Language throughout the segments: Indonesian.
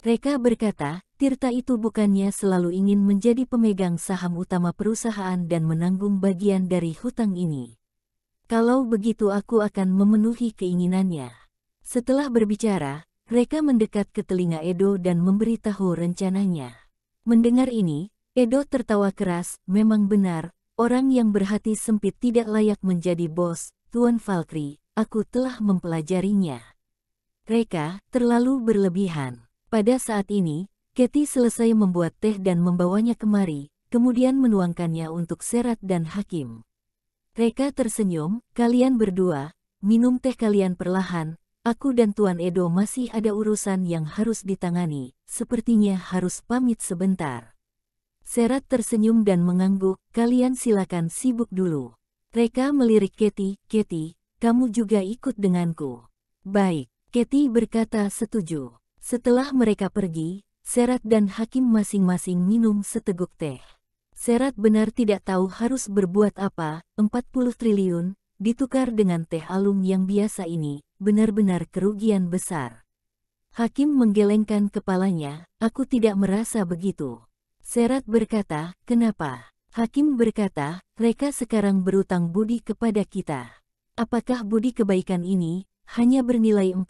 Reka berkata, Tirta itu bukannya selalu ingin menjadi pemegang saham utama perusahaan dan menanggung bagian dari hutang ini. Kalau begitu aku akan memenuhi keinginannya. Setelah berbicara, Reka mendekat ke telinga Edo dan memberitahu rencananya. Mendengar ini, Edo tertawa keras, memang benar, orang yang berhati sempit tidak layak menjadi bos, Tuan Valkyrie, aku telah mempelajarinya. Reka, terlalu berlebihan. Pada saat ini, Katie selesai membuat teh dan membawanya kemari, kemudian menuangkannya untuk Serat dan Hakim. Reka tersenyum, kalian berdua, minum teh kalian perlahan, aku dan Tuan Edo masih ada urusan yang harus ditangani, sepertinya harus pamit sebentar. Serat tersenyum dan mengangguk, kalian silakan sibuk dulu. Reka melirik Katie, Katie, kamu juga ikut denganku. Baik, Katie berkata setuju. Setelah mereka pergi, Serat dan Hakim masing-masing minum seteguk teh. Serat benar tidak tahu harus berbuat apa, 40 triliun, ditukar dengan teh alum yang biasa ini, benar-benar kerugian besar. Hakim menggelengkan kepalanya, aku tidak merasa begitu. Serat berkata, kenapa? Hakim berkata, Reka sekarang berutang budi kepada kita. Apakah budi kebaikan ini, hanya bernilai 40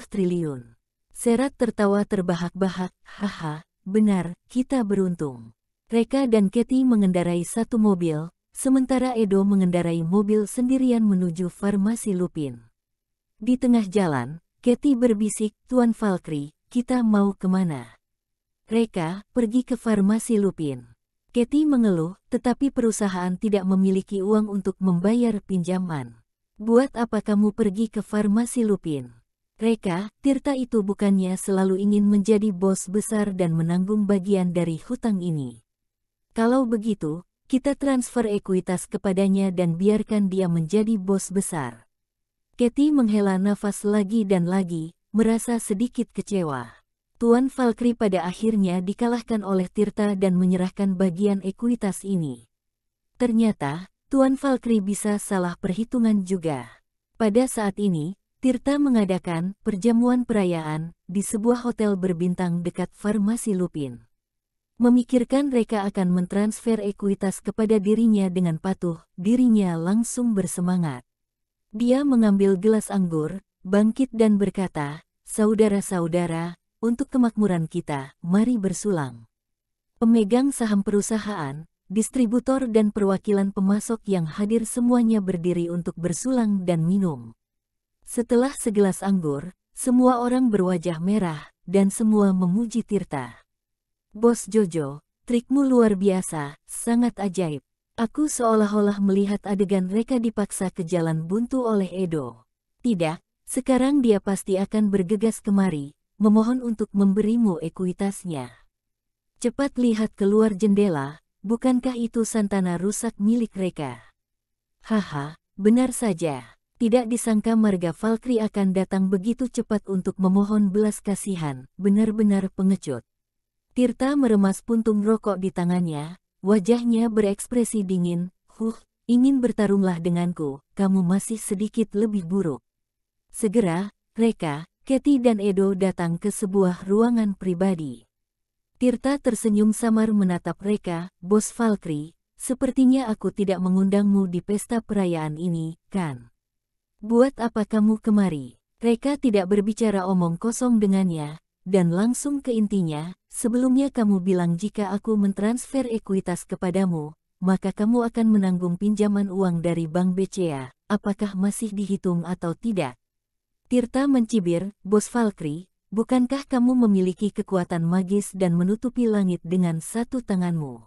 triliun? Serat tertawa terbahak-bahak, haha, benar, kita beruntung. Reka dan Katie mengendarai satu mobil, sementara Edo mengendarai mobil sendirian menuju Farmasi Lupin. Di tengah jalan, Katie berbisik, Tuan Valkyrie, kita mau kemana? Reka, pergi ke Farmasi Lupin. Katie mengeluh, tetapi perusahaan tidak memiliki uang untuk membayar pinjaman. Buat apa kamu pergi ke Farmasi Lupin? Reka, Tirta itu bukannya selalu ingin menjadi bos besar dan menanggung bagian dari hutang ini. Kalau begitu, kita transfer ekuitas kepadanya dan biarkan dia menjadi bos besar. Katie menghela nafas lagi dan lagi, merasa sedikit kecewa. Tuan Valkyrie pada akhirnya dikalahkan oleh Tirta dan menyerahkan bagian ekuitas ini. Ternyata, Tuan Valkyrie bisa salah perhitungan juga. Pada saat ini, Tirta mengadakan perjamuan perayaan di sebuah hotel berbintang dekat Farmasi Lupin. Memikirkan Reka akan mentransfer ekuitas kepada dirinya dengan patuh, dirinya langsung bersemangat. Dia mengambil gelas anggur, bangkit dan berkata, saudara-saudara, untuk kemakmuran kita, mari bersulang. Pemegang saham perusahaan, distributor dan perwakilan pemasok yang hadir semuanya berdiri untuk bersulang dan minum. Setelah segelas anggur, semua orang berwajah merah, dan semua memuji Tirta. Bos Jojo, trikmu luar biasa, sangat ajaib. Aku seolah-olah melihat adegan Reka dipaksa ke jalan buntu oleh Edo. Tidak, sekarang dia pasti akan bergegas kemari, memohon untuk memberimu ekuitasnya. Cepat lihat keluar jendela, bukankah itu santana rusak milik Reka? Haha, benar saja. Tidak disangka marga Valkyrie akan datang begitu cepat untuk memohon belas kasihan, benar-benar pengecut. Tirta meremas puntung rokok di tangannya, wajahnya berekspresi dingin, ingin bertarunglah denganku, kamu masih sedikit lebih buruk. Segera, Reka, Katie dan Edo datang ke sebuah ruangan pribadi. Tirta tersenyum samar menatap Reka, Bos Valkyrie, sepertinya aku tidak mengundangmu di pesta perayaan ini, kan? Buat apa kamu kemari? Reka tidak berbicara omong kosong dengannya, dan langsung ke intinya, sebelumnya kamu bilang jika aku mentransfer ekuitas kepadamu, maka kamu akan menanggung pinjaman uang dari Bank BCA, apakah masih dihitung atau tidak? Tirta mencibir, Bos Valkyrie, bukankah kamu memiliki kekuatan magis dan menutupi langit dengan satu tanganmu?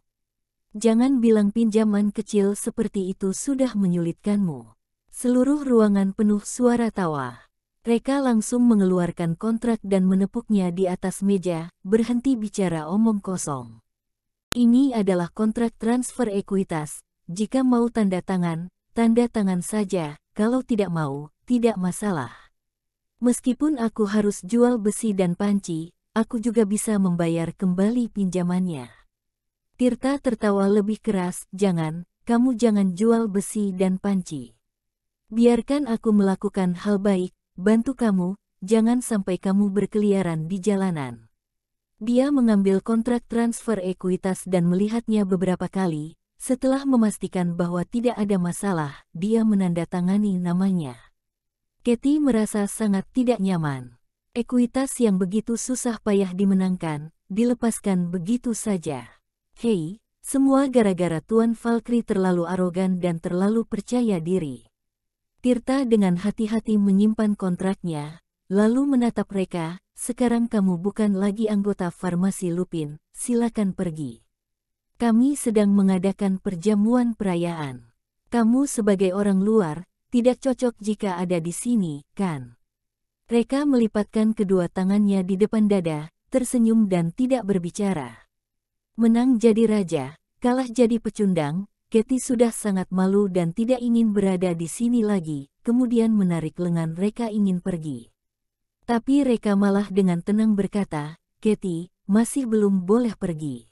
Jangan bilang pinjaman kecil seperti itu sudah menyulitkanmu. Seluruh ruangan penuh suara tawa. Reka langsung mengeluarkan kontrak dan menepuknya di atas meja, berhenti bicara omong kosong. Ini adalah kontrak transfer ekuitas, jika mau tanda tangan saja, kalau tidak mau, tidak masalah. Meskipun aku harus jual besi dan panci, aku juga bisa membayar kembali pinjamannya. Tirta tertawa lebih keras, kamu jangan jual besi dan panci. Biarkan aku melakukan hal baik, bantu kamu, jangan sampai kamu berkeliaran di jalanan. Dia mengambil kontrak transfer ekuitas dan melihatnya beberapa kali. Setelah memastikan bahwa tidak ada masalah, dia menandatangani namanya. Katie merasa sangat tidak nyaman. Ekuitas yang begitu susah payah dimenangkan, dilepaskan begitu saja. Hei, semua gara-gara Tuan Valkyrie terlalu arogan dan terlalu percaya diri. Tirta dengan hati-hati menyimpan kontraknya, lalu menatap mereka. Sekarang kamu bukan lagi anggota Farmasi Lupin, silakan pergi. Kami sedang mengadakan perjamuan perayaan. Kamu sebagai orang luar, tidak cocok jika ada di sini, kan? Reka melipatkan kedua tangannya di depan dada, tersenyum dan tidak berbicara. Menang jadi raja, kalah jadi pecundang, Katie sudah sangat malu dan tidak ingin berada di sini lagi, kemudian menarik lengan Reka ingin pergi. Tapi Reka malah dengan tenang berkata, Katie, masih belum boleh pergi.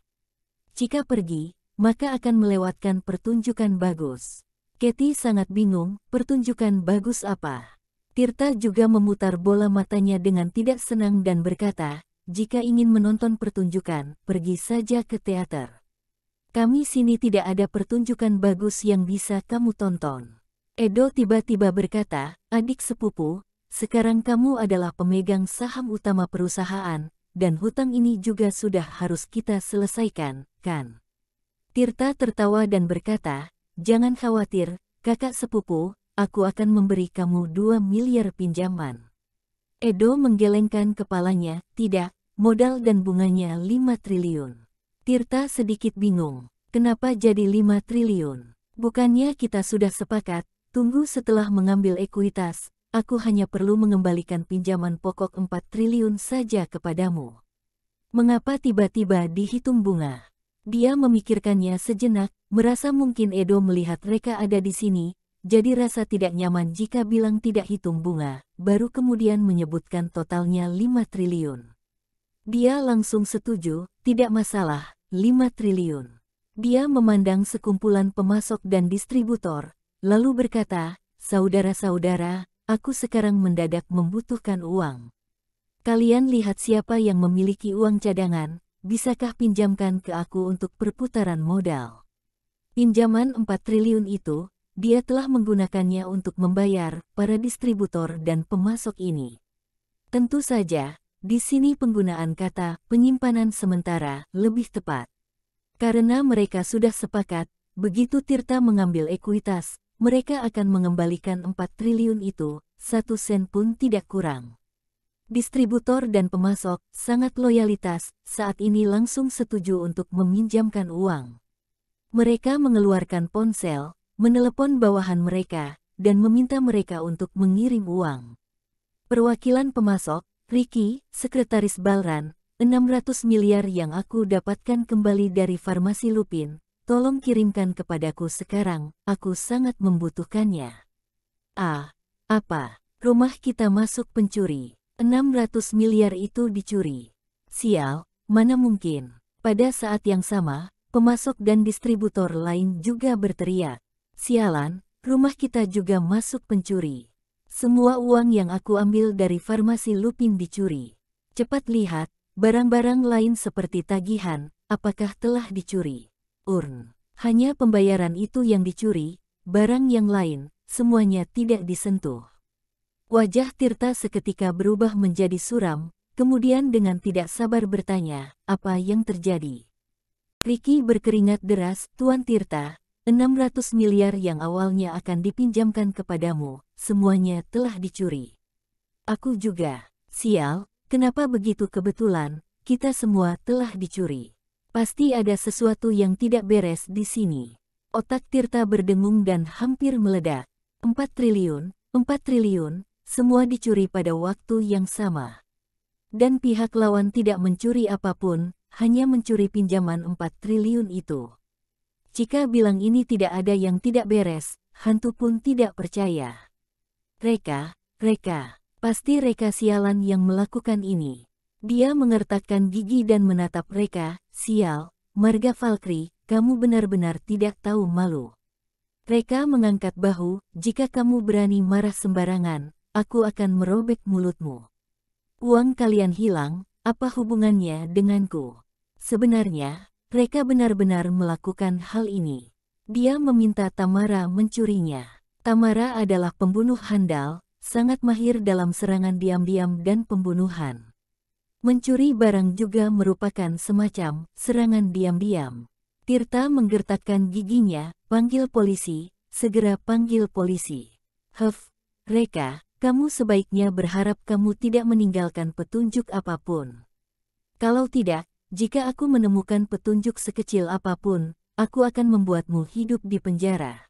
Jika pergi, maka akan melewatkan pertunjukan bagus. Katie sangat bingung, pertunjukan bagus apa? Tirta juga memutar bola matanya dengan tidak senang dan berkata, jika ingin menonton pertunjukan, pergi saja ke teater. Kami sini tidak ada pertunjukan bagus yang bisa kamu tonton. Edo tiba-tiba berkata, adik sepupu, sekarang kamu adalah pemegang saham utama perusahaan, dan hutang ini juga sudah harus kita selesaikan, kan? Tirta tertawa dan berkata, jangan khawatir, kakak sepupu, aku akan memberi kamu 2 miliar pinjaman. Edo menggelengkan kepalanya, tidak, modal dan bunganya 5 triliun. Tirta sedikit bingung, kenapa jadi 5 triliun? Bukannya kita sudah sepakat, tunggu setelah mengambil ekuitas. Aku hanya perlu mengembalikan pinjaman pokok 4 triliun saja kepadamu. Mengapa tiba-tiba dihitung bunga? Dia memikirkannya sejenak, merasa mungkin Edo melihat Reka ada di sini, jadi rasa tidak nyaman jika bilang tidak hitung bunga, baru kemudian menyebutkan totalnya 5 triliun. Dia langsung setuju, tidak masalah, 5 triliun. Dia memandang sekumpulan pemasok dan distributor, lalu berkata, saudara-saudara, aku sekarang mendadak membutuhkan uang. Kalian lihat siapa yang memiliki uang cadangan, bisakah pinjamkan ke aku untuk perputaran modal? Pinjaman 4 triliun itu, dia telah menggunakannya untuk membayar para distributor dan pemasok ini. Tentu saja, di sini penggunaan kata penyimpanan sementara lebih tepat. Karena mereka sudah sepakat, begitu Tirta mengambil ekuitas, mereka akan mengembalikan 4 triliun itu, 1 sen pun tidak kurang. Distributor dan pemasok sangat loyalitas, saat ini langsung setuju untuk meminjamkan uang. Mereka mengeluarkan ponsel, menelepon bawahan mereka, dan meminta mereka untuk mengirim uang. Perwakilan pemasok, Ricky, Sekretaris Balran, 600 miliar yang aku dapatkan kembali dari Farmasi Lupin. Tolong kirimkan kepadaku sekarang, aku sangat membutuhkannya. Apa? Rumah kita masuk pencuri. 600 miliar itu dicuri. Sial, mana mungkin. Pada saat yang sama, pemasok dan distributor lain juga berteriak. Sialan, rumah kita juga masuk pencuri. Semua uang yang aku ambil dari Farmasi Lupin dicuri. Cepat lihat, barang-barang lain seperti tagihan, apakah telah dicuri? Hanya pembayaran itu yang dicuri, barang yang lain, semuanya tidak disentuh. Wajah Tirta seketika berubah menjadi suram, kemudian dengan tidak sabar bertanya, apa yang terjadi? Ricky berkeringat deras, Tuan Tirta, 600 miliar yang awalnya akan dipinjamkan kepadamu, semuanya telah dicuri. Aku juga, sial, kenapa begitu kebetulan, kita semua telah dicuri. Pasti ada sesuatu yang tidak beres di sini. Otak Tirta berdengung dan hampir meledak. 4 triliun, semua dicuri pada waktu yang sama. Dan pihak lawan tidak mencuri apapun, hanya mencuri pinjaman 4 triliun itu. Jika bilang ini tidak ada yang tidak beres, hantu pun tidak percaya. Reka, pasti Reka sialan yang melakukan ini. Dia mengertakkan gigi dan menatap Reka, sial, marga Valkyrie, kamu benar-benar tidak tahu malu. Reka mengangkat bahu, jika kamu berani marah sembarangan, aku akan merobek mulutmu. Uang kalian hilang, apa hubungannya denganku? Sebenarnya, Reka benar-benar melakukan hal ini. Dia meminta Tamara mencurinya. Tamara adalah pembunuh handal, sangat mahir dalam serangan diam-diam dan pembunuhan. Mencuri barang juga merupakan semacam serangan diam-diam. Tirta menggertakkan giginya, panggil polisi, segera panggil polisi. Reka, kamu sebaiknya berharap kamu tidak meninggalkan petunjuk apapun. Kalau tidak, jika aku menemukan petunjuk sekecil apapun, aku akan membuatmu hidup di penjara.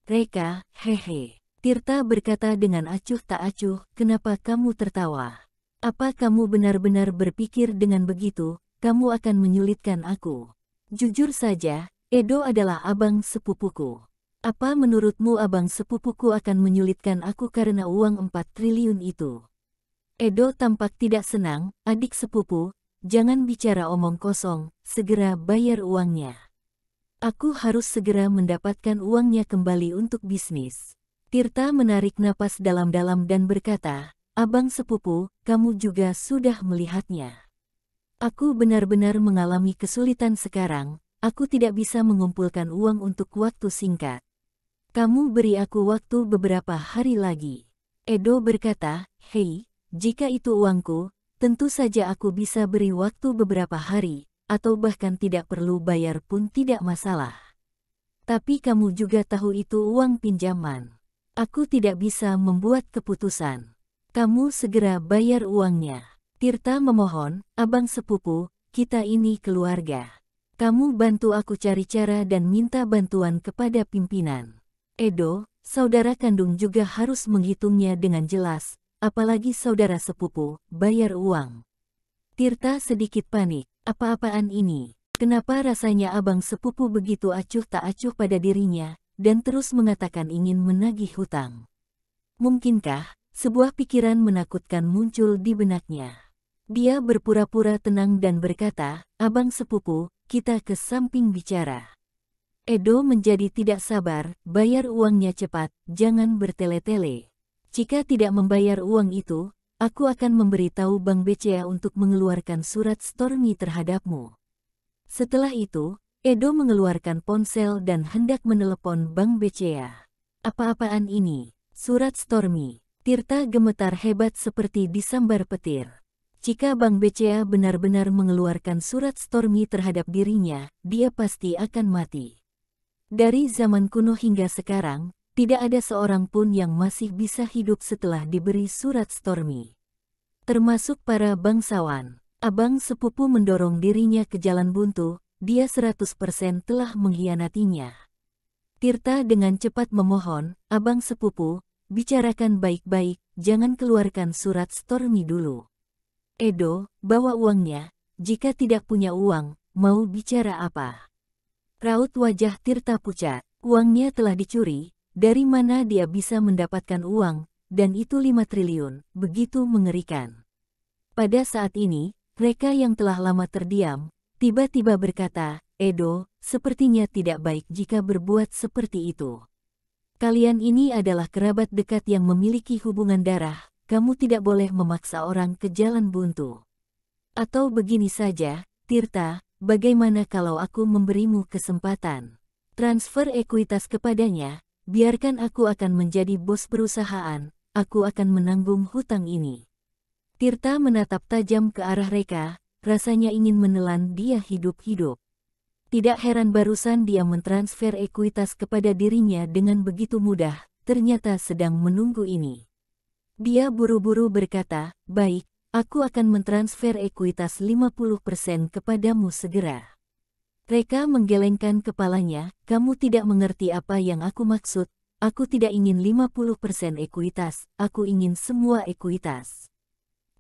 Reka, hehe. Tirta berkata dengan acuh tak acuh, kenapa kamu tertawa? Apa kamu benar-benar berpikir dengan begitu, kamu akan menyulitkan aku? Jujur saja, Edo adalah abang sepupuku. Apa menurutmu abang sepupuku akan menyulitkan aku karena uang 4 triliun itu? Edo tampak tidak senang, adik sepupu, jangan bicara omong kosong, segera bayar uangnya. Aku harus segera mendapatkan uangnya kembali untuk bisnis. Tirta menarik napas dalam-dalam dan berkata, abang sepupu, kamu juga sudah melihatnya. Aku benar-benar mengalami kesulitan sekarang, aku tidak bisa mengumpulkan uang untuk waktu singkat. Kamu beri aku waktu beberapa hari lagi. Edo berkata, hei, jika itu uangku, tentu saja aku bisa beri waktu beberapa hari, atau bahkan tidak perlu bayar pun tidak masalah. Tapi kamu juga tahu itu uang pinjaman. Aku tidak bisa membuat keputusan. Kamu segera bayar uangnya. Tirta memohon, abang sepupu, kita ini keluarga. Kamu bantu aku cari cara dan minta bantuan kepada pimpinan. Edo, saudara kandung juga harus menghitungnya dengan jelas, apalagi saudara sepupu, bayar uang. Tirta sedikit panik, apa-apaan ini? Kenapa rasanya abang sepupu begitu acuh tak acuh pada dirinya, dan terus mengatakan ingin menagih hutang? Mungkinkah sebuah pikiran menakutkan muncul di benaknya? Dia berpura-pura tenang dan berkata, abang sepupu, kita ke samping bicara. Edo menjadi tidak sabar, bayar uangnya cepat, jangan bertele-tele. Jika tidak membayar uang itu, aku akan memberitahu Bank BCA untuk mengeluarkan surat Stormy terhadapmu. Setelah itu, Edo mengeluarkan ponsel dan hendak menelepon Bank BCA. Apa-apaan ini? Surat Stormy. Tirta gemetar hebat seperti disambar petir. Jika Bank BCA benar-benar mengeluarkan surat Stormy terhadap dirinya, dia pasti akan mati. Dari zaman kuno hingga sekarang, tidak ada seorang pun yang masih bisa hidup setelah diberi surat Stormy. Termasuk para bangsawan. Abang sepupu mendorong dirinya ke jalan buntu, dia 100% telah mengkhianatinya. Tirta dengan cepat memohon, abang sepupu, bicarakan baik-baik, jangan keluarkan surat Stormy dulu. Edo, bawa uangnya, jika tidak punya uang, mau bicara apa? Raut wajah Tirta pucat, uangnya telah dicuri, dari mana dia bisa mendapatkan uang, dan itu 5 triliun, begitu mengerikan. Pada saat ini, Reka yang telah lama terdiam, tiba-tiba berkata, Edo, sepertinya tidak baik jika berbuat seperti itu. Kalian ini adalah kerabat dekat yang memiliki hubungan darah, kamu tidak boleh memaksa orang ke jalan buntu. Atau begini saja, Tirta, bagaimana kalau aku memberimu kesempatan? Transfer ekuitas kepadanya, biarkan aku akan menjadi bos perusahaan, aku akan menanggung hutang ini. Tirta menatap tajam ke arah Reka, rasanya ingin menelan dia hidup-hidup. Tidak heran barusan dia mentransfer ekuitas kepada dirinya dengan begitu mudah, ternyata sedang menunggu ini. Dia buru-buru berkata, baik, aku akan mentransfer ekuitas 50% kepadamu segera. Reka menggelengkan kepalanya, kamu tidak mengerti apa yang aku maksud, aku tidak ingin 50% ekuitas, aku ingin semua ekuitas.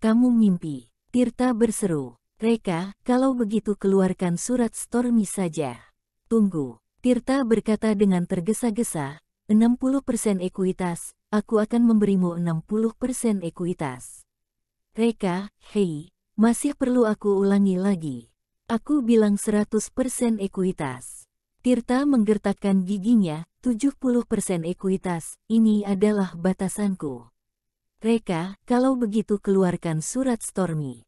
Kamu mimpi, Tirta berseru. Reka, kalau begitu keluarkan surat Stormy saja. Tunggu, Tirta berkata dengan tergesa-gesa, 60% ekuitas, aku akan memberimu 60% ekuitas. Reka, hei, masih perlu aku ulangi lagi. Aku bilang 100% ekuitas. Tirta menggertakkan giginya, 70% ekuitas, ini adalah batasanku. Reka, kalau begitu keluarkan surat Stormy.